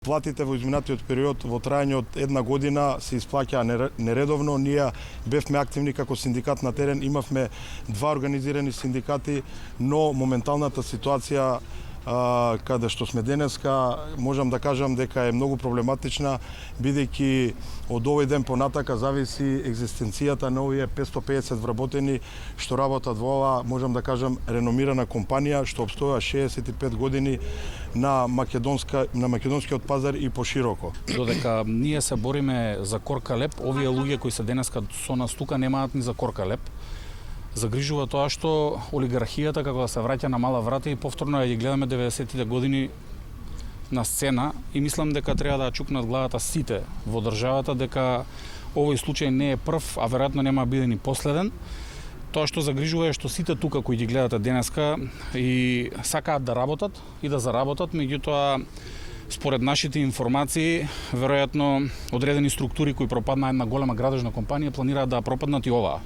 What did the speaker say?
Платите во изминатиот период во трајање од една година се исплаќаа нередовно. Ние бевме активни како синдикат на терен, имавме 2 организирани синдикати, но моменталната ситуација каде што сме денеска, можам да кажам дека е многу проблематична, бидејќи од овој ден понатака зависи екзистенцијата на овие 550 вработени што работат во ова, можам да кажам, реномирана компанија што обстојува 65 години на македонскиот пазар и пошироко. Додека ние се бориме за корка леп, овие луѓе кои се денеска со нас тука немаат ни за корка леп. Загрижува тоа што олигархијата како да се враќа на мала врата и повторно ја ги гледаме 90-тите години на сцена и мислам дека треба да чукнат главата сите во државата дека овој случај не е прв, а веројатно нема биде ни последен. Тоа што загрижува е што сите тука кои ги гледате денеска и сакаат да работат и да заработат, меѓутоа според нашите информации, веројатно одредени структури кои пропадна една голема градежна компанија планираат да пропаднат и оваа.